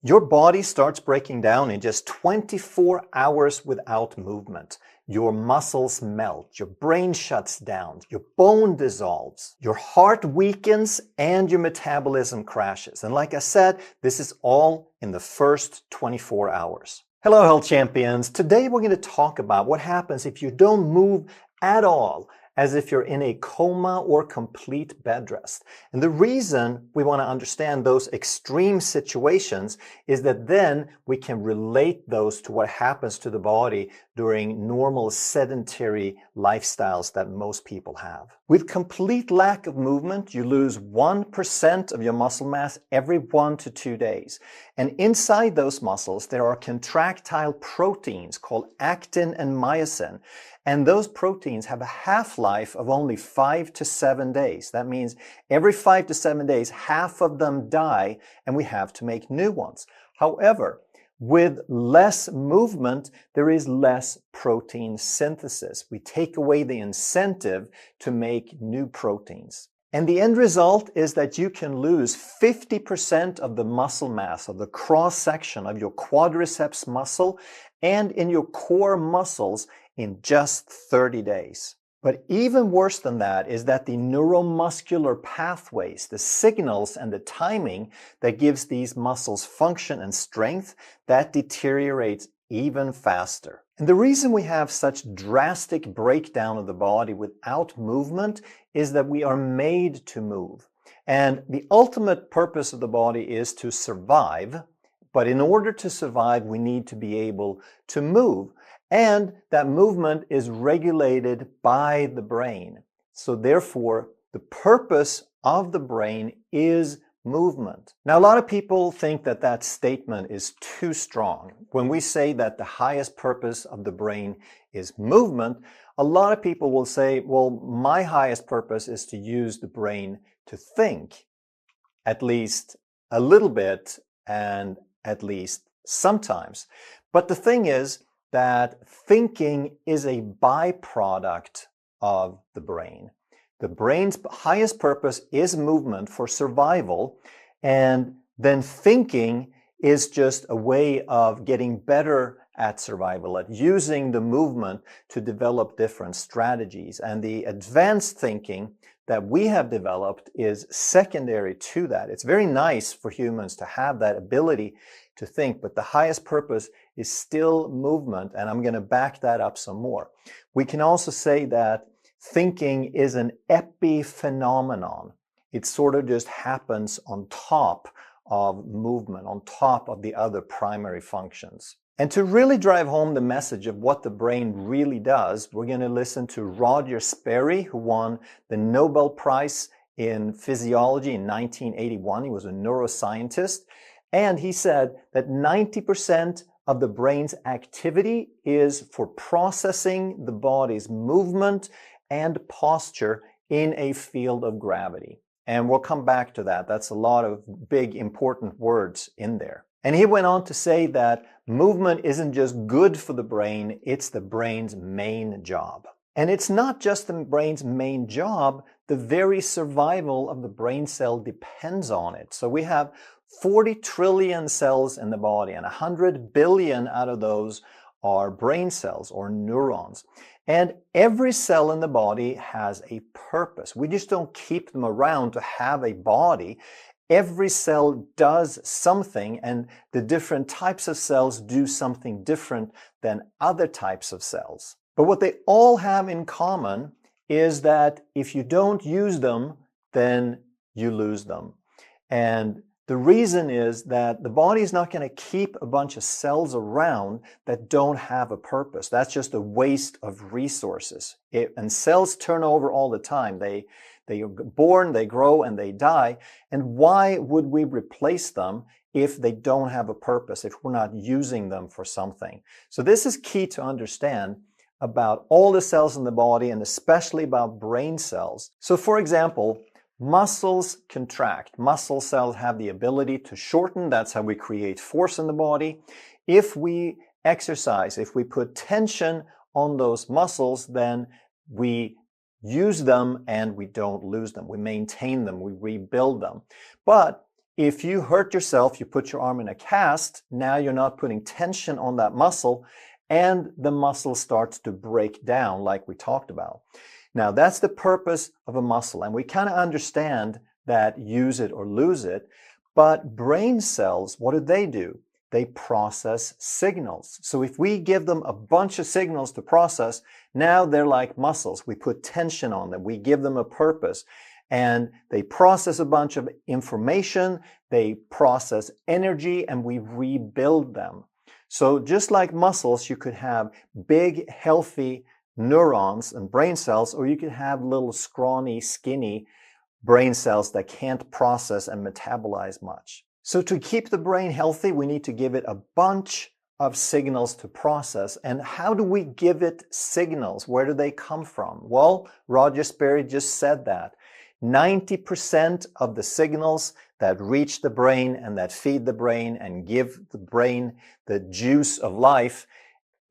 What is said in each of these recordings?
Your body starts breaking down in just 24 hours without movement. Your muscles melt, your brain shuts down, your bone dissolves, your heart weakens, and your metabolism crashes. And like I said, this is all in the first 24 hours. Hello, health champions. Today we're going to talk about what happens if you don't move at all, as if you're in a coma or complete bed rest. And the reason we want to understand those extreme situations is that then we can relate those to what happens to the body during normal sedentary lifestyles that most people have. With complete lack of movement, you lose 1% of your muscle mass every 1 to 2 days. And inside those muscles, there are contractile proteins called actin and myosin. And those proteins have a half-life of only 5 to 7 days. That means every 5 to 7 days, half of them die, and we have to make new ones. However, with less movement, there is less protein synthesis. We take away the incentive to make new proteins. And the end result is that you can lose 50% of the muscle mass of the cross-section of your quadriceps muscle and in your core muscles in just 30 days. But even worse than that is that the neuromuscular pathways, the signals and the timing that gives these muscles function and strength, that deteriorates even faster. And the reason we have such drastic breakdown of the body without movement is that we are made to move. And the ultimate purpose of the body is to survive. But in order to survive, we need to be able to move. And that movement is regulated by the brain. So therefore, the purpose of the brain is movement. Now, a lot of people think that that statement is too strong. When we say that the highest purpose of the brain is movement, a lot of people will say, well, my highest purpose is to use the brain to think, at least a little bit and at least sometimes. But the thing is that thinking is a byproduct of the brain. The brain's highest purpose is movement for survival, and then thinking is just a way of getting better at survival, at using the movement to develop different strategies. And the advanced thinking that we have developed is secondary to that. It's very nice for humans to have that ability to think, but the highest purpose is still movement, and I'm going to back that up some more. We can also say that thinking is an epiphenomenon. It sort of just happens on top of movement, on top of the other primary functions. And to really drive home the message of what the brain really does, we're going to listen to Roger Sperry, who won the Nobel Prize in Physiology in 1981. He was a neuroscientist. And he said that 90% of the brain's activity is for processing the body's movement and posture in a field of gravity. And we'll come back to that. That's a lot of big, important words in there. And he went on to say that movement isn't just good for the brain, it's the brain's main job. And it's not just the brain's main job, the very survival of the brain cell depends on it. So we have 40 trillion cells in the body, and 100 billion out of those are brain cells or neurons. And every cell in the body has a purpose. We just don't keep them around to have a body. Every cell does something, and the different types of cells do something different than other types of cells. But what they all have in common is that if you don't use them, then you lose them. And the reason is that the body is not going to keep a bunch of cells around that don't have a purpose. That's just a waste of resources. And cells turn over all the time. They are born, they grow, and they die. And why would we replace them if they don't have a purpose, if we're not using them for something? So this is key to understand about all the cells in the body, and especially about brain cells. So for example, muscles contract. Muscle cells have the ability to shorten. That's how we create force in the body. If we exercise, if we put tension on those muscles, then we use them and we don't lose them. We maintain them, we rebuild them. But If you hurt yourself, you put your arm in a cast, now you're not putting tension on that muscle, and the muscle starts to break down like we talked about. Now, that's the purpose of a muscle, and we kind of understand that use it or lose it, but brain cells, what do? They process signals. So if we give them a bunch of signals to process, now they're like muscles. We put tension on them, we give them a purpose, and they process a bunch of information, they process energy, and we rebuild them. So just like muscles, you could have big, healthy neurons and brain cells, or you could have little scrawny, skinny brain cells that can't process and metabolize much. So to keep the brain healthy, we need to give it a bunch of signals to process. And how do we give it signals? Where do they come from? Well, Roger Sperry just said that. 90% of the signals that reach the brain and that feed the brain and give the brain the juice of life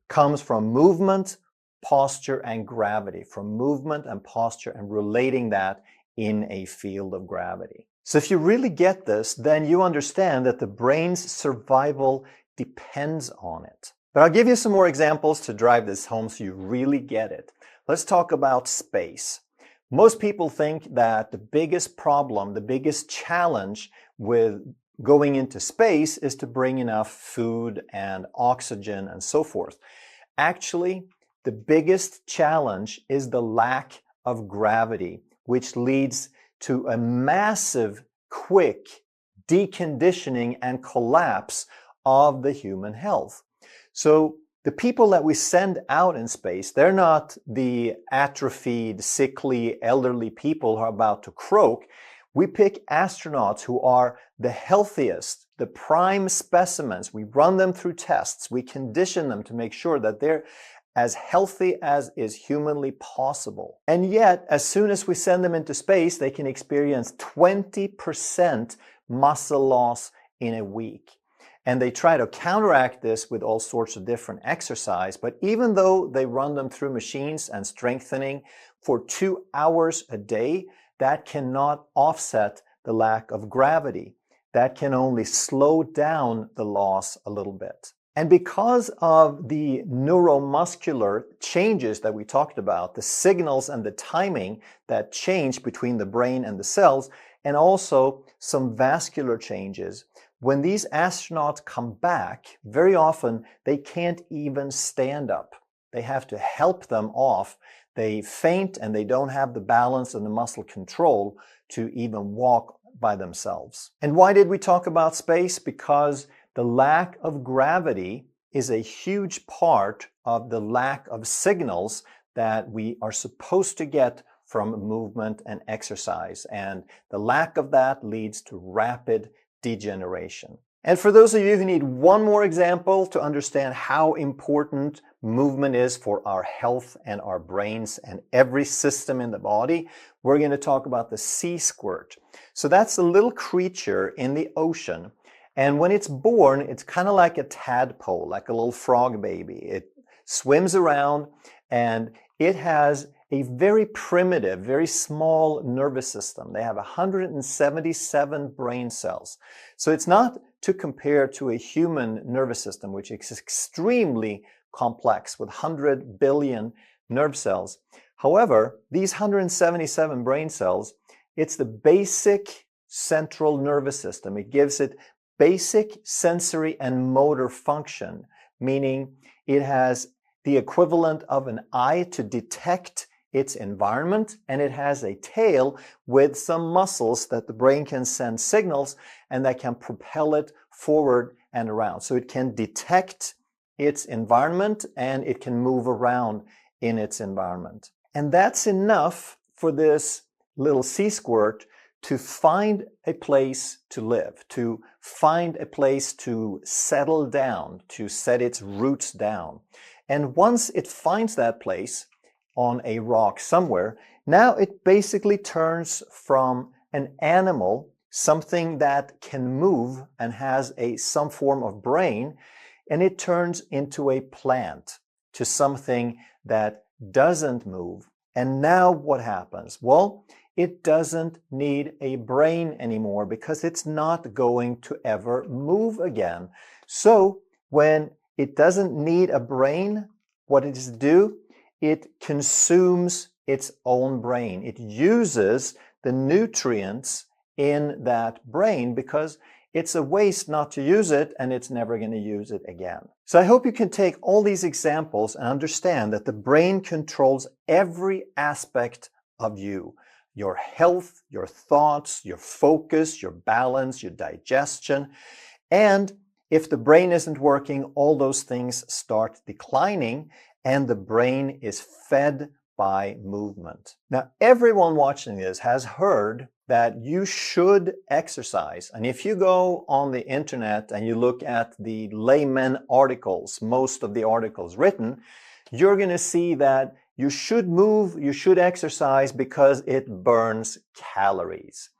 comes from movement, posture, and gravity. From movement and posture and relating that in a field of gravity. So if you really get this, then you understand that the brain's survival depends on it. But I'll give you some more examples to drive this home so you really get it. Let's talk about space. Most people think that the biggest problem, the biggest challenge with going into space is to bring enough food and oxygen and so forth. Actually, the biggest challenge is the lack of gravity, which leads to a massive, quick deconditioning and collapse of the human health. So the people that we send out in space, they're not the atrophied, sickly, elderly people who are about to croak. We pick astronauts who are the healthiest, the prime specimens. We run them through tests. We condition them to make sure that they're as healthy as is humanly possible. And yet, as soon as we send them into space, they can experience 20% muscle loss in a week. And they try to counteract this with all sorts of different exercise. But even though they run them through machines and strengthening for 2 hours a day, that cannot offset the lack of gravity. That can only slow down the loss a little bit. And because of the neuromuscular changes that we talked about, the signals and the timing that change between the brain and the cells, and also some vascular changes, when these astronauts come back, very often they can't even stand up. They have to help them off. They faint and they don't have the balance and the muscle control to even walk by themselves. And why did we talk about space? Because the lack of gravity is a huge part of the lack of signals that we are supposed to get from movement and exercise. And the lack of that leads to rapid degeneration. And for those of you who need one more example to understand how important movement is for our health and our brains and every system in the body, we're going to talk about the sea squirt. So that's a little creature in the ocean. And when it's born, it's kind of like a tadpole, like a little frog baby. It swims around and it has a very primitive, very small nervous system. They have 177 brain cells. So it's not to compare to a human nervous system, which is extremely complex with 100 billion nerve cells. However, these 177 brain cells, it's the basic central nervous system. It gives it basic sensory and motor function, meaning it has the equivalent of an eye to detect its environment, and it has a tail with some muscles that the brain can send signals and that can propel it forward and around. So it can detect its environment and it can move around in its environment. And that's enough for this little sea squirt to find a place to live, to find a place to settle down, to set its roots down. And once it finds that place on a rock somewhere, now it basically turns from an animal, something that can move and has some form of brain, and it turns into a plant, to something that doesn't move. And now what happens? Well, it doesn't need a brain anymore because it's not going to ever move again. So when it doesn't need a brain, what does it do? It consumes its own brain. It uses the nutrients in that brain because it's a waste not to use it, and it's never going to use it again. So I hope you can take all these examples and understand that the brain controls every aspect of you. Your health, your thoughts, your focus, your balance, your digestion. And if the brain isn't working, all those things start declining, and the brain is fed by movement. Now, everyone watching this has heard that you should exercise. And if you go on the internet and you look at the layman articles, most of the articles written, you're going to see that you should move, you should exercise because it burns calories.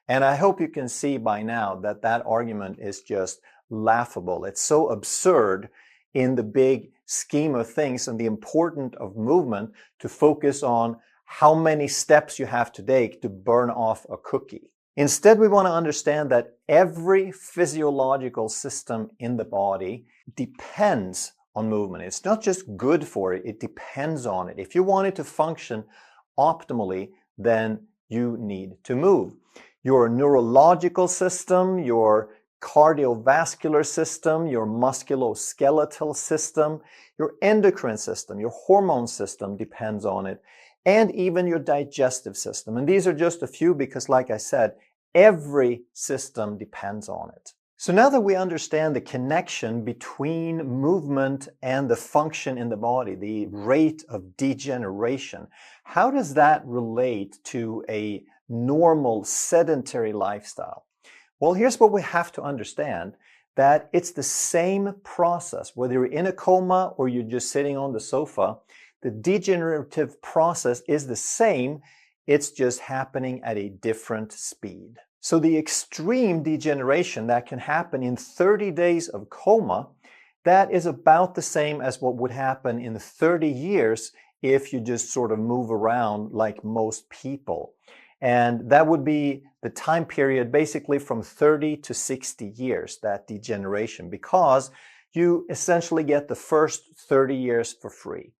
And I hope you can see by now that that argument is just laughable. It's so absurd in the big scheme of things and the importance of movement to focus on how many steps you have to take to burn off a cookie. Instead, we want to understand that every physiological system in the body depends on movement. It's not just good for it, it depends on it. If you want it to function optimally, then you need to move. Your neurological system, your cardiovascular system, your musculoskeletal system, your endocrine system, your hormone system depends on it, and even your digestive system. And these are just a few because, like I said, every system depends on it. So now that we understand the connection between movement and the function in the body, the rate of degeneration, how does that relate to a normal sedentary lifestyle? Well, here's what we have to understand, that it's the same process. Whether you're in a coma or you're just sitting on the sofa, the degenerative process is the same. It's just happening at a different speed. So the extreme degeneration that can happen in 30 days of coma, that is about the same as what would happen in 30 years if you just sort of move around like most people. And that would be the time period basically from 30 to 60 years, that degeneration, because you essentially get the first 30 years for free.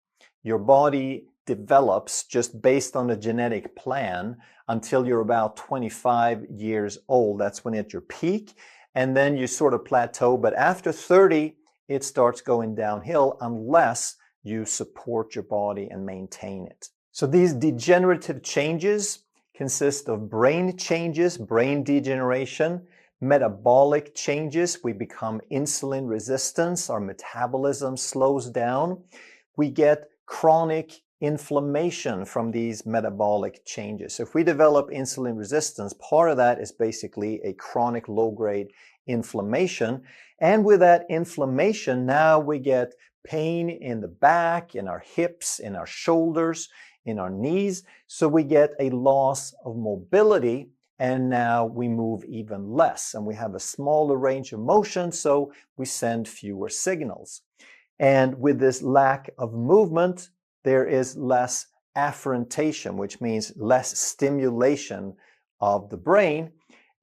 Your body develops just based on a genetic plan until you're about 25 years old. That's when at your peak, and then you sort of plateau. But after 30, it starts going downhill unless you support your body and maintain it. So these degenerative changes consist of brain changes, brain degeneration, metabolic changes. We become insulin resistant, our metabolism slows down. We get chronic inflammation from these metabolic changes. So if we develop insulin resistance, part of that is basically a chronic low-grade inflammation. And with that inflammation, now we get pain in the back, in our hips, in our shoulders, in our knees. So we get a loss of mobility, and now we move even less. And we have a smaller range of motion, so we send fewer signals. And with this lack of movement, there is less afferentation, which means less stimulation of the brain.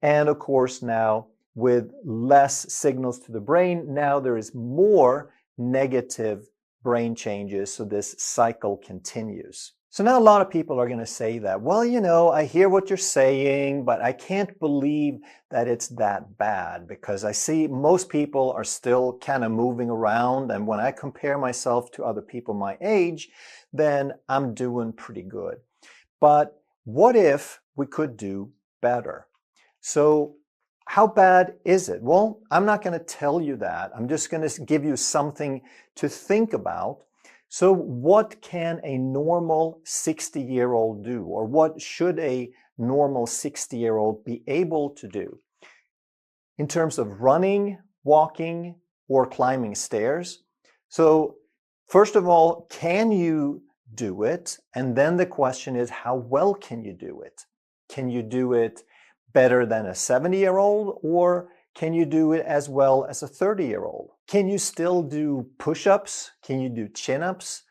And of course, now with less signals to the brain, now there is more negative brain changes, so this cycle continues. So now a lot of people are going to say that, well, you know, I hear what you're saying, but I can't believe that it's that bad because I see most people are still kind of moving around. And when I compare myself to other people my age, then I'm doing pretty good. But what if we could do better? So how bad is it? Well, I'm not going to tell you that. I'm just going to give you something to think about. So what can a normal 60-year-old do? Or what should a normal 60-year-old be able to do? In terms of running, walking, or climbing stairs. So first of all, can you do it? And then the question is, how well can you do it? Can you do it better than a 70-year-old, or can you do it as well as a 30-year-old? Can you still do push-ups? Can you do chin-ups?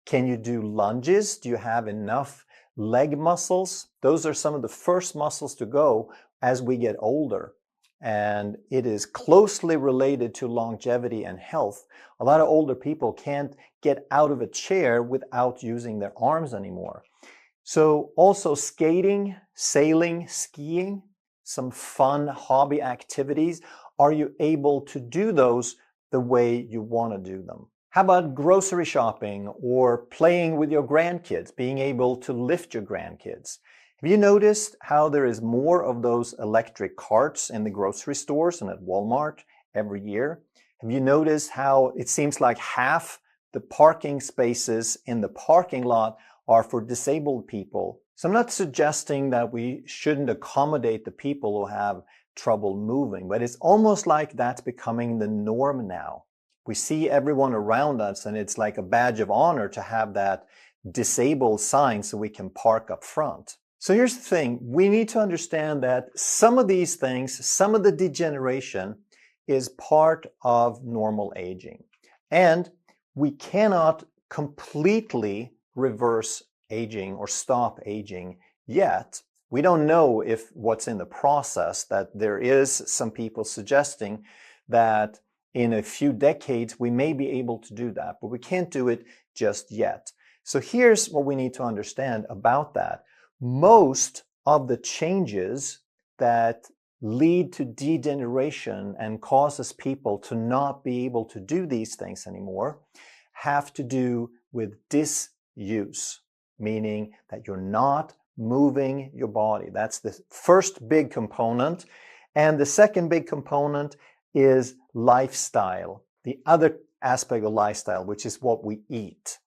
Can you do lunges? Do you have enough leg muscles, those are some of the first muscles to go as we get older. And it is closely related to longevity and health. A lot of older people can't get out of a chair without using their arms anymore. So also skating, sailing, skiing, some fun hobby activities. Are you able to do those the way you want to do them? How about grocery shopping or playing with your grandkids, being able to lift your grandkids? Have you noticed how there is more of those electric carts in the grocery stores and at Walmart every year? Have you noticed how it seems like half the parking spaces in the parking lot are for disabled people? So I'm not suggesting that we shouldn't accommodate the people who have trouble moving, but it's almost like that's becoming the norm now. We see everyone around us and it's like a badge of honor to have that disabled sign so we can park up front. So here's the thing, we need to understand that some of these things, some of the degeneration is part of normal aging. And we cannot completely reverse aging or stop aging yet. We don't know if what's in the process, that there is some people suggesting that in a few decades we may be able to do that, but we can't do it just yet. So here's what we need to understand about that. Most of the changes that lead to degeneration and causes people to not be able to do these things anymore have to do with disuse, meaning that you're not moving your body. That's the first big component. And the second big component is lifestyle, the other aspect of lifestyle, which is what we eat.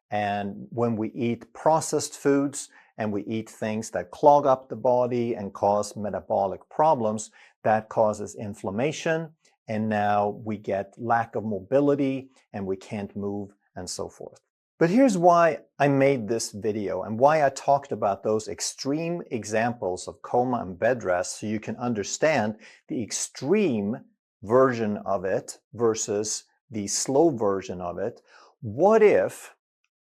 And when we eat processed foods and we eat things that clog up the body and cause metabolic problems, that causes inflammation. And now we get lack of mobility and we can't move and so forth. But here's why I made this video and why I talked about those extreme examples of coma and bed rest, so you can understand the extreme version of it versus the slow version of it. What if,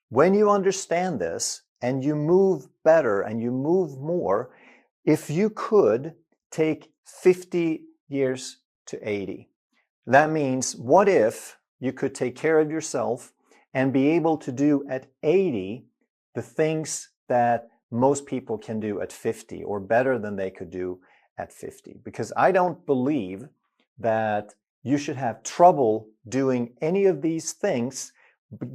when you understand this and you move better and you move more, if you could take 50 years to 80? That means, what if you could take care of yourself and be able to do at 80 the things that most people can do at 50, or better than they could do at 50? Because I don't believe that you should have trouble doing any of these things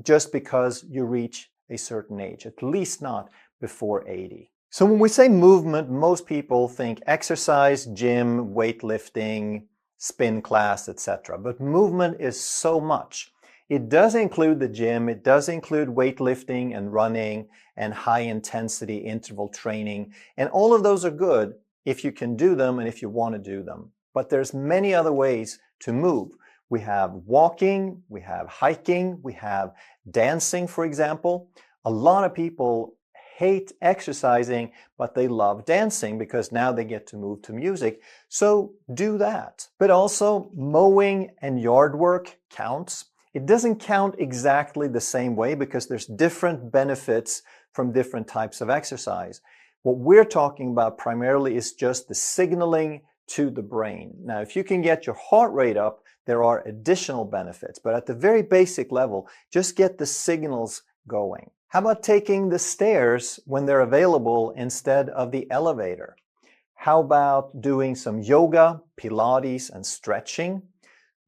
just because you reach a certain age, at least not before 80. So when we say movement, most people think exercise, gym, weightlifting, spin class, etc. But movement is so much. It does include the gym, it does include weightlifting and running and high intensity interval training. And all of those are good if you can do them and if you want to do them. But there's many other ways to move. We have walking, we have hiking, we have dancing, for example. A lot of people hate exercising, but they love dancing because now they get to move to music. So do that. But also mowing and yard work counts. It doesn't count exactly the same way because there's different benefits from different types of exercise. What we're talking about primarily is just the signaling to the brain. Now, if you can get your heart rate up, there are additional benefits, but at the very basic level, just get the signals going. How about taking the stairs when they're available instead of the elevator? How about doing some yoga, Pilates, and stretching?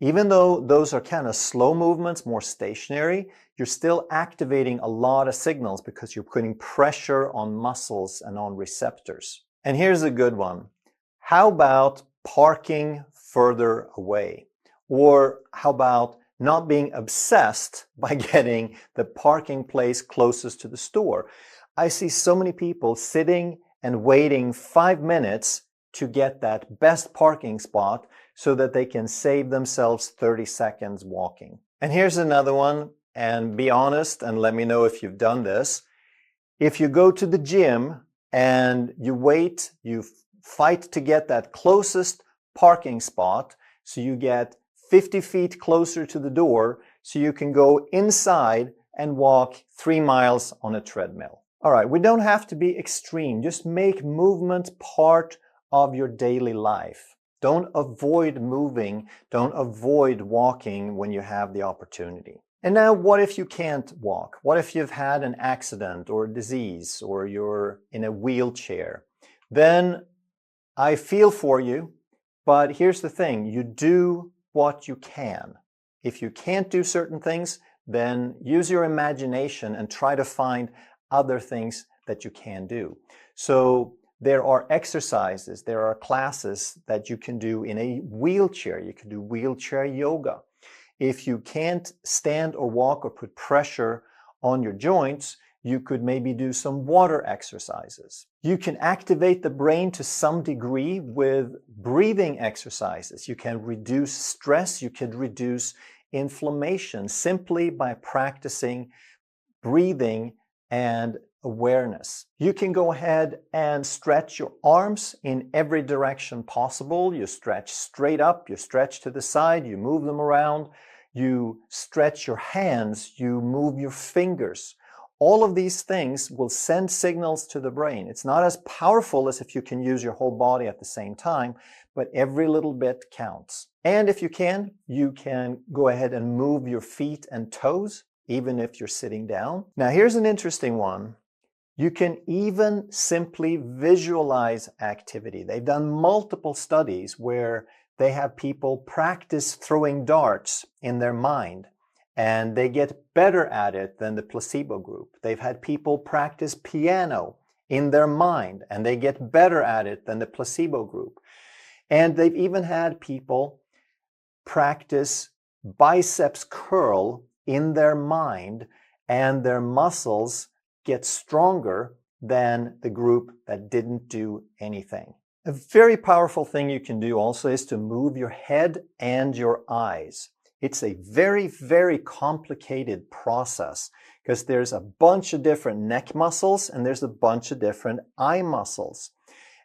Even though those are kind of slow movements, more stationary, you're still activating a lot of signals because you're putting pressure on muscles and on receptors. And here's a good one. How about parking further away? Or how about not being obsessed by getting the parking place closest to the store? I see so many people sitting and waiting 5 minutes to get that best parking spot so that they can save themselves 30 seconds walking. And here's another one, and be honest and let me know if you've done this. If you go to the gym and you wait, you fight to get that closest parking spot so you get 50 feet closer to the door so you can go inside and walk 3 miles on a treadmill. All right, we don't have to be extreme. Just make movement part of your daily life. Don't avoid moving. Don't avoid walking when you have the opportunity. And now, what if you can't walk? What if you've had an accident or a disease or you're in a wheelchair? Then I feel for you, but here's the thing. You do what you can. If you can't do certain things, then use your imagination and try to find other things that you can do. So there are exercises, there are classes that you can do in a wheelchair. You can do wheelchair yoga. If you can't stand or walk or put pressure on your joints, you could maybe do some water exercises. You can activate the brain to some degree with breathing exercises. You can reduce stress, you can reduce inflammation simply by practicing breathing and awareness. You can go ahead and stretch your arms in every direction possible. You stretch straight up, you stretch to the side, you move them around, you stretch your hands, you move your fingers. All of these things will send signals to the brain. It's not as powerful as if you can use your whole body at the same time, but every little bit counts. And if you can go ahead and move your feet and toes, even if you're sitting down. Now, here's an interesting one. You can even simply visualize activity. They've done multiple studies where they have people practice throwing darts in their mind, and they get better at it than the placebo group. They've had people practice piano in their mind, and they get better at it than the placebo group. And they've even had people practice biceps curl in their mind, and their muscles get stronger than the group that didn't do anything. A very powerful thing you can do also is to move your head and your eyes. It's a very, very complicated process because there's a bunch of different neck muscles and there's a bunch of different eye muscles.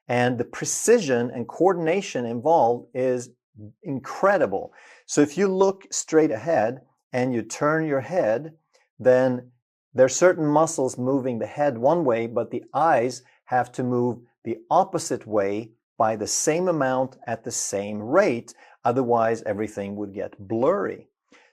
And the precision and coordination involved is incredible. So if you look straight ahead and you turn your head, then there are certain muscles moving the head one way, but the eyes have to move the opposite way by the same amount at the same rate. Otherwise, everything would get blurry.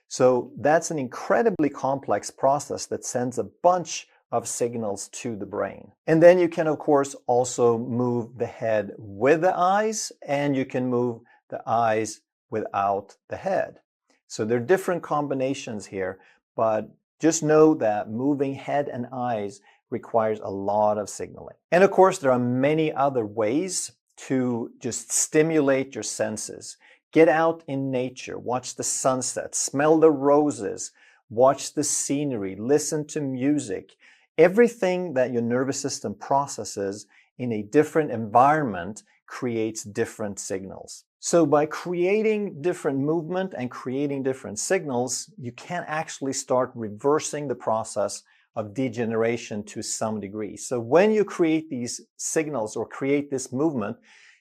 So that's an incredibly complex process that sends a bunch of signals to the brain. And then you can, of course, also move the head with the eyes, and you can move the eyes without the head. So there are different combinations here, but just know that moving head and eyes requires a lot of signaling. And of course, there are many other ways to just stimulate your senses. Get out in nature, watch the sunset, smell the roses, watch the scenery, listen to music. Everything that your nervous system processes in a different environment creates different signals. So by creating different movement and creating different signals, you can actually start reversing the process of degeneration to some degree. So when you create these signals or create this movement,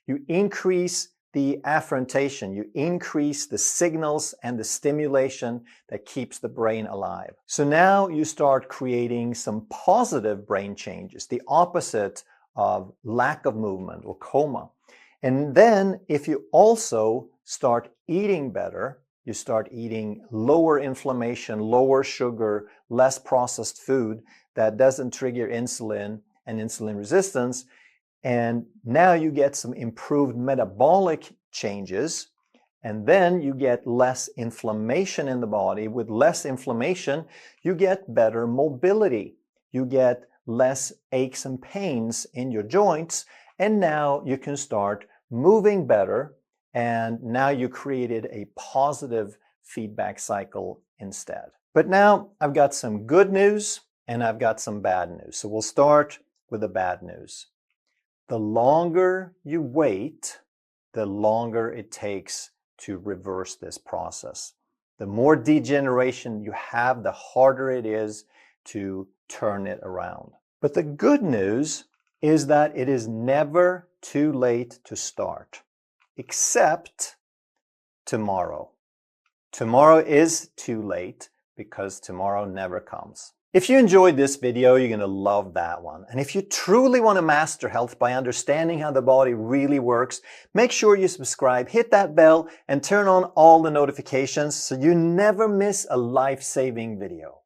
you increase the afferentation, you increase the signals and the stimulation that keeps the brain alive. So now you start creating some positive brain changes, the opposite of lack of movement or coma. And then if you also start eating better, you start eating lower inflammation, lower sugar, less processed food that doesn't trigger insulin and insulin resistance. And now you get some improved metabolic changes. And then you get less inflammation in the body. With less inflammation, you get better mobility. You get less aches and pains in your joints. And now you can start moving better. And now you created a positive feedback cycle instead. But now I've got some good news and I've got some bad news. So we'll start with the bad news. The longer you wait, the longer it takes to reverse this process. The more degeneration you have, the harder it is to turn it around. But the good news is that it is never too late to start, except tomorrow. Tomorrow is too late because tomorrow never comes. If you enjoyed this video, you're going to love that one. And if you truly want to master health by understanding how the body really works, make sure you subscribe, hit that bell, and turn on all the notifications so you never miss a life-saving video.